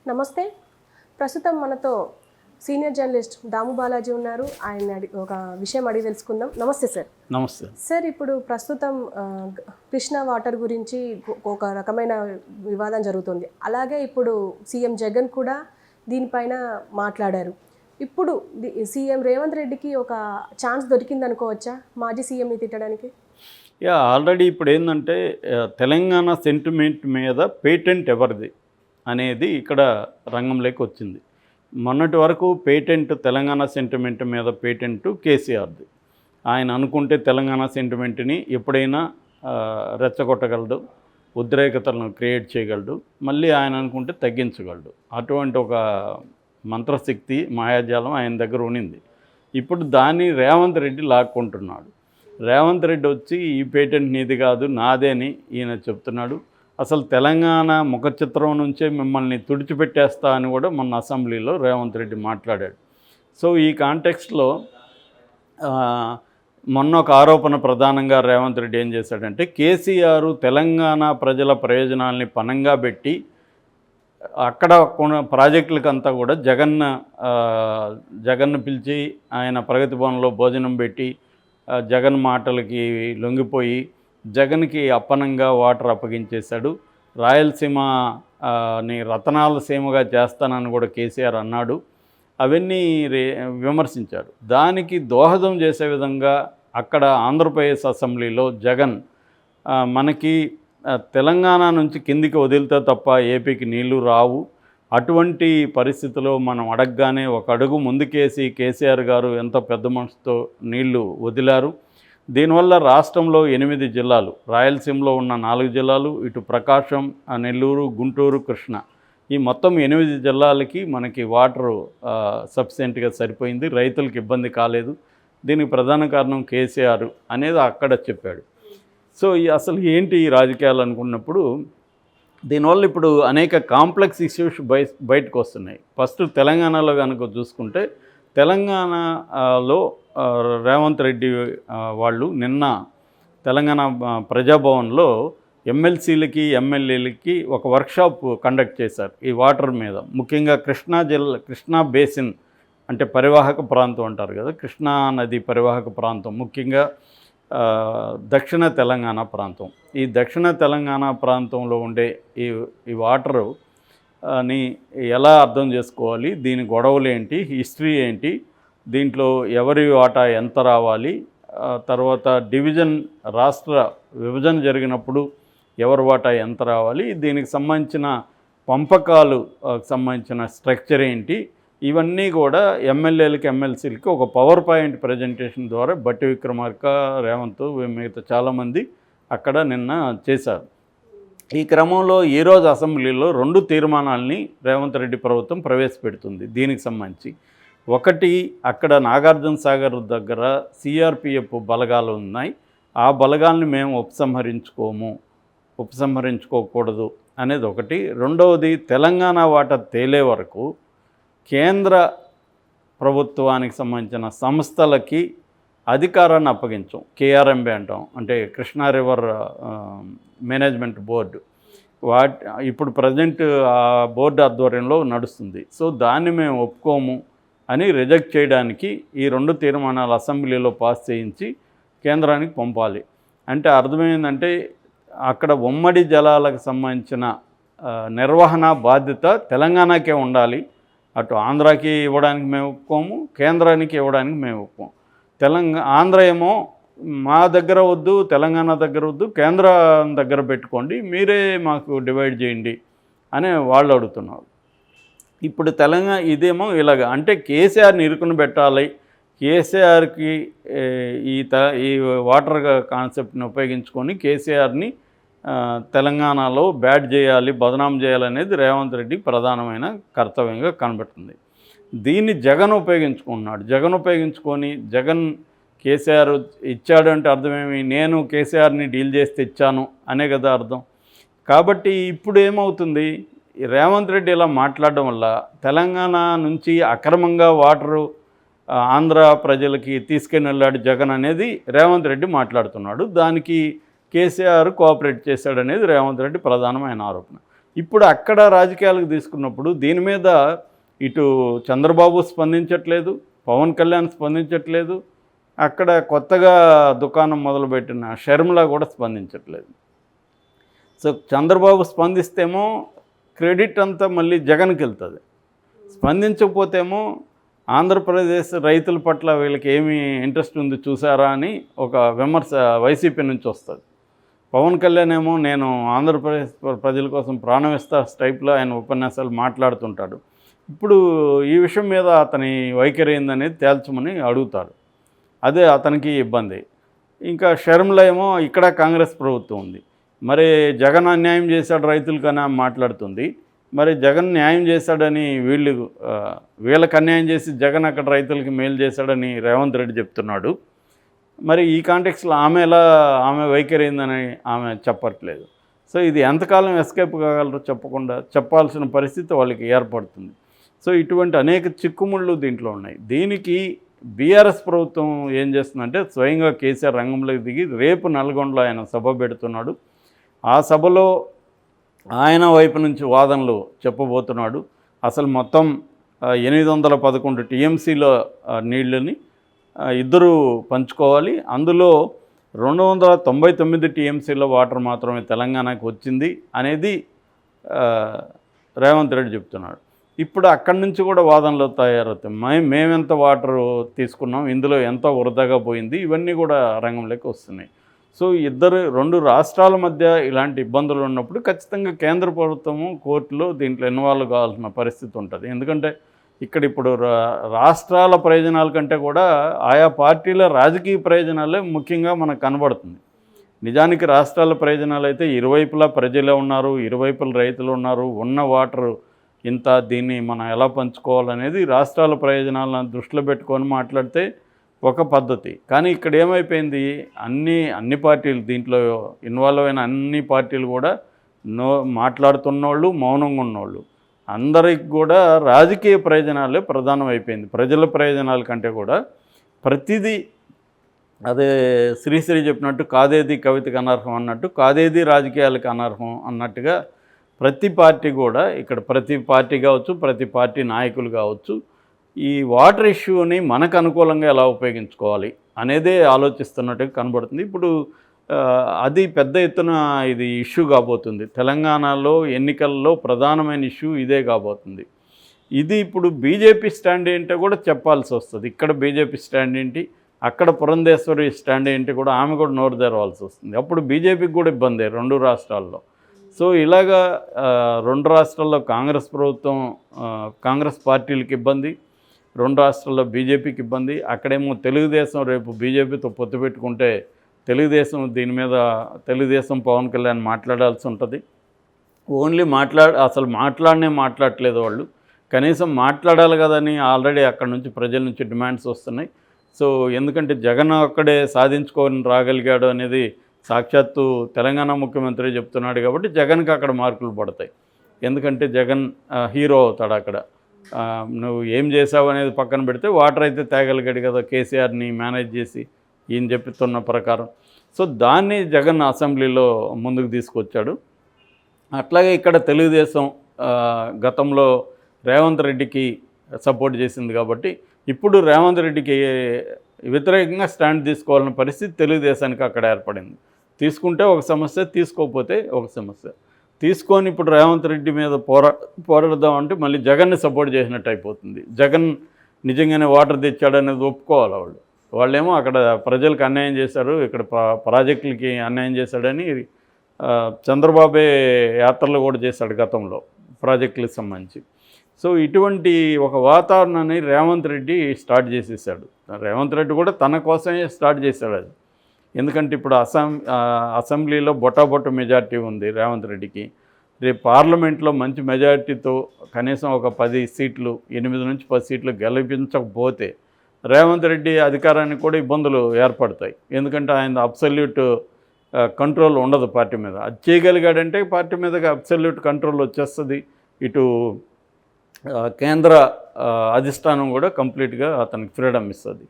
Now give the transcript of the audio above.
నమస్తే. ప్రస్తుతం మనతో సీనియర్ జర్నలిస్ట్ దాము బాలాజీ ఉన్నారు. ఆయన ఒక విషయం అడిగి తెలుసుకుందాం. నమస్తే సార్. నమస్తే సార్, ఇప్పుడు ప్రస్తుతం కృష్ణా వాటర్ గురించి ఒక రకమైన వివాదం జరుగుతుంది. అలాగే ఇప్పుడు సీఎం జగన్ కూడా దీనిపైన మాట్లాడారు. ఇప్పుడు సీఎం రేవంత్ రెడ్డికి ఒక ఛాన్స్ దొరికింది అనుకోవచ్చా మాజీ సీఎంని తిట్టడానికి? ఆల్రెడీ ఇప్పుడు ఏంటంటే తెలంగాణ సెంటిమెంట్ మీద పేటెంట్ ఎవరిది అనేది ఇక్కడ రంగంలోకి వచ్చింది. మొన్నటి వరకు పేటెంట్ తెలంగాణ సెంటిమెంట్ మీద పేటెంట్ కేసీఆర్ది. ఆయన అనుకుంటే తెలంగాణ సెంటిమెంట్ని ఎప్పుడైనా రెచ్చగొట్టగలడు, ఉద్రేకతలను క్రియేట్ చేయగలడు, మళ్ళీ ఆయన అనుకుంటే తగ్గించగలడు. అటువంటి ఒక మంత్రశక్తి మాయాజాలం ఆయన దగ్గర ఉన్నింది. ఇప్పుడు దాన్ని రేవంత్ రెడ్డి లాక్కుంటున్నాడు. రేవంత్ రెడ్డి వచ్చి ఈ పేటెంట్ నీది కాదు నాదే అని ఈయన చెప్తున్నాడు. అసలు తెలంగాణ ముఖ చిత్రం నుంచే మిమ్మల్ని తుడిచిపెట్టేస్తా అని కూడా మొన్న అసెంబ్లీలో రేవంత్ రెడ్డి మాట్లాడాడు. సో ఈ కాంటెక్స్ట్లో మొన్న ఒక ఆరోపణ ప్రధానంగా రేవంత్ రెడ్డి ఏం చేశాడంటే, కేసీఆర్ తెలంగాణ ప్రజల ప్రయోజనాల్ని పణంగా పెట్టి అక్కడ కొన్ని ప్రాజెక్టులకంతా కూడా జగన్ను పిలిచి ఆయన ప్రగతి భవన్లో భోజనం పెట్టి జగన్ మాటలకి లొంగిపోయి జగన్కి అప్పనంగా వాటర్ అప్పగించేశాడు. రాయలసీమని రతనాల సీమగా చేస్తానని కూడా కేసీఆర్ అన్నాడు. అవన్నీ విమర్శించాడు. దానికి దోహదం చేసే విధంగా అక్కడ ఆంధ్రప్రదేశ్ అసెంబ్లీలో జగన్ మనకి తెలంగాణ నుంచి కిందికి వదిలితే తప్ప ఏపీకి నీళ్లు రావు, అటువంటి పరిస్థితిలో మనం అడగగానే ఒక అడుగు ముందుకేసి కేసీఆర్ గారు ఎంత పెద్ద మనసుతో నీళ్లు వదిలారు. దీనివల్ల రాష్ట్రంలో 8 జిల్లాలు, రాయలసీమలో ఉన్న 4 జిల్లాలు, ఇటు ప్రకాశం, నెల్లూరు, గుంటూరు, కృష్ణా, ఈ మొత్తం 8 జిల్లాలకి మనకి వాటరు సఫిషియెంట్గా సరిపోయింది. రైతులకు ఇబ్బంది కాలేదు. దీనికి ప్రధాన కారణం కేసీఆర్ అనేది అక్కడ చెప్పాడు. సో అసలు ఏంటి ఈ రాజకీయాలు అనుకున్నప్పుడు దీనివల్ల ఇప్పుడు అనేక కాంప్లెక్స్ ఇష్యూస్ బయటకు వస్తున్నాయి. ఫస్ట్ తెలంగాణలో కనుక చూసుకుంటే, తెలంగాణలో రేవంత్ రెడ్డి వాళ్ళు నిన్న తెలంగాణ ప్రజాభవన్లో ఎమ్మెల్సీలకి ఎమ్మెల్యేలకి ఒక వర్క్షాప్ కండక్ట్ చేశారు ఈ వాటర్ మీద. ముఖ్యంగా కృష్ణా బేసిన్ అంటే పరివాహక ప్రాంతం అంటారు కదా, కృష్ణా నది పరివాహక ప్రాంతం, ముఖ్యంగా దక్షిణ తెలంగాణ ప్రాంతం. ఈ దక్షిణ తెలంగాణ ప్రాంతంలో ఉండే ఈ వాటరు ని ఎలా అర్థం చేసుకోవాలి, దీని గొడవలు ఏంటి, హిస్టరీ ఏంటి, దీంట్లో ఎవరి వాటా ఎంత రావాలి, తర్వాత రాష్ట్ర విభజన జరిగినప్పుడు ఎవరి వాటా ఎంత రావాలి, దీనికి సంబంధించిన పంపకాలు సంబంధించిన స్ట్రక్చర్ ఏంటి, ఇవన్నీ కూడా ఎమ్మెల్యేలకి ఎమ్మెల్సీలకి ఒక పవర్ పాయింట్ ప్రజెంటేషన్ ద్వారా బట్టి విక్రమార్క, రేవంత్, మిగతా చాలామంది అక్కడ నిన్న చేశారు. ఈ క్రమంలో ఈరోజు అసెంబ్లీలో 2 తీర్మానాలని రేవంత్ రెడ్డి ప్రభుత్వం ప్రవేశపెడుతుంది దీనికి సంబంధించి. ఒకటి, అక్కడ నాగార్జున సాగర్ దగ్గర సిఆర్పిఎఫ్ బలగాలు ఉన్నాయి, ఆ బలగాల్ని మేము ఉపసంహరించుకోకూడదు అనేది ఒకటి. రెండవది, తెలంగాణ వాటా తేలే వరకు కేంద్ర ప్రభుత్వానికి సంబంధించిన సంస్థలకి అధికారాన్ని అప్పగించాం. కేఆర్ఎంబీ అంటాం, అంటే కృష్ణా రివర్ మేనేజ్మెంట్ బోర్డు. ఇప్పుడు ప్రజెంట్ ఆ బోర్డు ఆధ్వర్యంలో నడుస్తుంది. సో దాన్ని మేము ఒప్పుకోము అని రిజెక్ట్ చేయడానికి ఈ 2 తీర్మానాలు అసెంబ్లీలో పాస్ చేయించి కేంద్రానికి పంపాలి. అంటే అర్థమైందంటే అక్కడ ఉమ్మడి జలాలకు సంబంధించిన నిర్వహణ బాధ్యత తెలంగాణకే ఉండాలి. అటు ఆంధ్రాకి ఇవ్వడానికి మేము ఒప్పుకోము, కేంద్రానికి ఇవ్వడానికి మేము ఒప్పుకోము. ఆంధ్ర ఏమో మా దగ్గర వద్దు, తెలంగాణ దగ్గర వద్దు, కేంద్రం దగ్గర పెట్టుకోండి, మీరే మాకు డివైడ్ చేయండి అని వాళ్ళు అడుగుతున్నారు. ఇప్పుడు ఇదేమో ఇలాగ అంటే కేసీఆర్ని ఇరుకుని పెట్టాలి, కేసీఆర్కి ఈ వాటర్ కాన్సెప్ట్ని ఉపయోగించుకొని కేసీఆర్ని తెలంగాణలో బ్యాడ్ చేయాలి, బదనాం చేయాలనేది రేవంత్ రెడ్డి ప్రధానమైన కర్తవ్యంగా కనబడుతుంది. దీన్ని జగన్ ఉపయోగించుకుంటున్నాడు. జగన్ ఉపయోగించుకొని కేసీఆర్ ఇచ్చాడు అంటే అర్థమేమి, నేను కేసీఆర్ని డీల్ చేస్తే ఇచ్చాను అనే కదా అర్థం. కాబట్టి ఇప్పుడు ఏమవుతుంది, రేవంత్ రెడ్డి ఇలా మాట్లాడడం వల్ల తెలంగాణ నుంచి అక్రమంగా వాటరు ఆంధ్ర ప్రజలకి తీసుకుని వెళ్ళాడు జగన్ అనేది రేవంత్ రెడ్డి మాట్లాడుతున్నాడు. దానికి కేసీఆర్ కోఆపరేట్ చేశాడనేది రేవంత్ రెడ్డి ప్రధానమైన ఆరోపణ. ఇప్పుడు అక్కడ రాజకీయాలకు తీసుకున్నప్పుడు దీని మీద ఇటు చంద్రబాబు స్పందించట్లేదు, పవన్ కళ్యాణ్ స్పందించట్లేదు, అక్కడ కొత్తగా దుకాణం మొదలుపెట్టిన షర్మిల కూడా స్పందించట్లేదు. సో చంద్రబాబు స్పందిస్తేమో క్రెడిట్ అంతా మళ్ళీ జగన్కి వెళ్తుంది, స్పందించకపోతేమో ఆంధ్రప్రదేశ్ రైతుల పట్ల వీళ్ళకి ఏమి ఇంట్రెస్ట్ ఉంది చూసారా అని ఒక విమర్శ వైసీపీ నుంచి వస్తుంది. పవన్ కళ్యాణ్ ఏమో నేను ఆంధ్రప్రదేశ్ ప్రజల కోసం ప్రాణం ఇస్తా టైప్లో ఆయన ఉపన్యాసాలు మాట్లాడుతుంటాడు. ఇప్పుడు ఈ విషయం మీద అతని వైఖరి ఏందనేది తేల్చమని అడుగుతారు, అదే అతనికి ఇబ్బంది. ఇంకా షర్మిల ఏమో ఇక్కడ కాంగ్రెస్ ప్రభుత్వం ఉంది, మరి జగన్ అన్యాయం చేశాడు రైతులకని మాట్లాడుతుంది, మరి జగన్ న్యాయం చేశాడని వీళ్ళకి అన్యాయం చేసి జగన్ అక్కడ రైతులకి మేలు చేశాడని రేవంత్ రెడ్డి చెప్తున్నాడు. మరి ఈ కాంటెక్స్లో ఆమె వైఖరి ఏందని ఆమె చెప్పట్లేదు. సో ఇది ఎంతకాలం ఎస్కేప్ కాగలరో చెప్పాల్సిన పరిస్థితి వాళ్ళకి ఏర్పడుతుంది. సో ఇటువంటి అనేక చిక్కుముళ్ళు దీంట్లో ఉన్నాయి. దీనికి బీఆర్ఎస్ ప్రభుత్వం ఏం చేస్తుందంటే స్వయంగా కేసీఆర్ రంగంలోకి దిగి రేపు నల్గొండలో ఆయన సభ పెడుతున్నాడు. ఆ సభలో ఆయన వైపు నుంచి వాదనలు చెప్పబోతున్నాడు. అసలు మొత్తం 811 టీఎంసీలో నీళ్ళని ఇద్దరు పంచుకోవాలి, అందులో 299 టీఎంసీలో వాటర్ మాత్రమే తెలంగాణకు వచ్చింది అనేది రేవంత్ రెడ్డి చెప్తున్నాడు. ఇప్పుడు అక్కడి నుంచి కూడా వాదనలు తయారవుతాయి. మేమెంత వాటర్ తీసుకున్నాం, ఇందులో ఎంత వృధాగా పోయింది, ఇవన్నీ కూడా రంగంలోకి వస్తున్నాయి. సో రెండు రాష్ట్రాల మధ్య ఇలాంటి ఇబ్బందులు ఉన్నప్పుడు ఖచ్చితంగా కేంద్ర ప్రభుత్వము కోర్టులో దీంట్లో ఇన్వాల్వ్ కావాల్సిన పరిస్థితి ఉంటుంది. ఎందుకంటే ఇక్కడ ఇప్పుడు రాష్ట్రాల ప్రయోజనాల కంటే కూడా ఆయా పార్టీల రాజకీయ ప్రయోజనాలే ముఖ్యంగా మనకు కనబడుతుంది. నిజానికి రాష్ట్రాల ప్రయోజనాలు అయితే ఇరువైపులా ప్రజలే ఉన్నారు, ఇరువైపుల రైతులు ఉన్నారు, ఉన్న వాటర్ ఇంత, దీన్ని మనం ఎలా పంచుకోవాలనేది రాష్ట్రాల ప్రయోజనాలను దృష్టిలో పెట్టుకొని మాట్లాడితే ఒక పద్ధతి. కానీ ఇక్కడ ఏమైపోయింది, అన్ని పార్టీలు దీంట్లో ఇన్వాల్వ్ అయిన అన్ని పార్టీలు కూడా మాట్లాడుతున్నోళ్ళు, మౌనంగా ఉన్నోళ్ళు, అందరికి కూడా రాజకీయ ప్రయోజనాలే ప్రధానం అయిపోయింది. ప్రజల ప్రయోజనాల కంటే కూడా ప్రతిదీ, అదే శ్రీశ్రీ చెప్పినట్టు కాదేది కవితకు అనర్హం అన్నట్టు కాదేది రాజకీయాలకు అనర్హం అన్నట్టుగా ప్రతి పార్టీ కూడా, ఇక్కడ ప్రతి పార్టీ కావచ్చు, ప్రతి పార్టీ నాయకులు కావచ్చు, ఈ వాటర్ ఇష్యూని మనకు అనుకూలంగా ఎలా ఉపయోగించుకోవాలి అనేదే ఆలోచిస్తున్నట్టుగా కనబడుతుంది. ఇప్పుడు అది పెద్ద ఎత్తున ఇది ఇష్యూ కాబోతుంది. తెలంగాణలో ఎన్నికల్లో ప్రధానమైన ఇష్యూ ఇదే కాబోతుంది. ఇది ఇప్పుడు బీజేపీ స్టాండ్ ఏంటో కూడా చెప్పాల్సి వస్తుంది. ఇక్కడ బీజేపీ స్టాండ్ ఏంటి, అక్కడ పురంధేశ్వరి స్టాండ్ ఏంటి కూడా ఆమె కూడా నోరు తెరవాల్సి వస్తుంది. అప్పుడు బీజేపీకి కూడా ఇబ్బంది రెండు రాష్ట్రాల్లో. సో ఇలాగా రెండు రాష్ట్రాల్లో కాంగ్రెస్ ప్రభుత్వం, కాంగ్రెస్ పార్టీలకు ఇబ్బంది, రెండు రాష్ట్రాల్లో బీజేపీకి ఇబ్బంది. అక్కడేమో తెలుగుదేశం రేపు బీజేపీతో పొత్తు పెట్టుకుంటే దీని మీద తెలుగుదేశం పవన్ కళ్యాణ్ మాట్లాడాల్సి ఉంటుంది. ఓన్లీ అసలు మాట్లాడట్లేదు వాళ్ళు, కనీసం మాట్లాడాలి కదని ఆల్రెడీ అక్కడ నుంచి ప్రజల నుంచి డిమాండ్స్ వస్తున్నాయి. సో ఎందుకంటే జగన్ అక్కడే సాధించుకొని రాగలిగాడు అనేది సాక్షాత్తు తెలంగాణ ముఖ్యమంత్రి చెప్తున్నాడు కాబట్టి జగన్కి అక్కడ మార్కులు పడతాయి. ఎందుకంటే జగన్ హీరో అవుతాడు అక్కడ. నువ్వు ఏం చేసావు అనేది పక్కన పెడితే వాటర్ అయితే తేగలిగాడు కదా కేసీఆర్ని మేనేజ్ చేసి ఈయన చెప్తున్న ప్రకారం. సో దాన్ని జగన్ అసెంబ్లీలో ముందుకు తీసుకొచ్చాడు. అట్లాగే ఇక్కడ తెలుగుదేశం గతంలో రేవంత్ రెడ్డికి సపోర్ట్ చేసింది కాబట్టి ఇప్పుడు రేవంత్ రెడ్డికి వ్యతిరేకంగా స్టాండ్ తీసుకోవాలన్న పరిస్థితి తెలుగుదేశానికి అక్కడ ఏర్పడింది. తీసుకుంటే ఒక సమస్య, తీసుకోకపోతే ఒక సమస్య. తీసుకొని ఇప్పుడు రేవంత్ రెడ్డి మీద పోరాడదామంటే మళ్ళీ జగన్ని సపోర్ట్ చేసినట్టు అయిపోతుంది. జగన్ నిజంగానే వాటర్ తెచ్చాడనేది ఒప్పుకోవాలి వాళ్ళేమో అక్కడ ప్రజలకు అన్యాయం చేశారు, ఇక్కడ ప్రాజెక్టులకి అన్యాయం చేశాడని చంద్రబాబే యాత్రలు కూడా చేశాడు గతంలో ప్రాజెక్టులకు సంబంధించి. సో ఇటువంటి ఒక వాతావరణాన్ని రేవంత్ రెడ్డి స్టార్ట్ చేసేసాడు. రేవంత్ రెడ్డి కూడా తన కోసమే స్టార్ట్ చేశాడు అది. ఎందుకంటే ఇప్పుడు అసెంబ్లీలో బొటాబొట్ట మెజార్టీ ఉంది రేవంత్ రెడ్డికి. రేపు పార్లమెంట్లో మంచి మెజార్టీతో కనీసం ఒక 10 సీట్లు, 8 నుంచి 10 సీట్లు గెలిపించకపోతే రేవంత్ రెడ్డి అధికారానికి కూడా ఇబ్బందులు ఏర్పడతాయి. ఎందుకంటే ఆయన అబ్సల్యూట్ కంట్రోల్ ఉండదు పార్టీ మీద. అది చేయగలిగాడంటే పార్టీ మీదకి అబ్సల్యూట్ కంట్రోల్ వచ్చేస్తుంది. ఇటు కేంద్ర అధిష్టానం కూడా కంప్లీట్గా అతనికి ఫ్రీడమ్ ఇస్తుంది.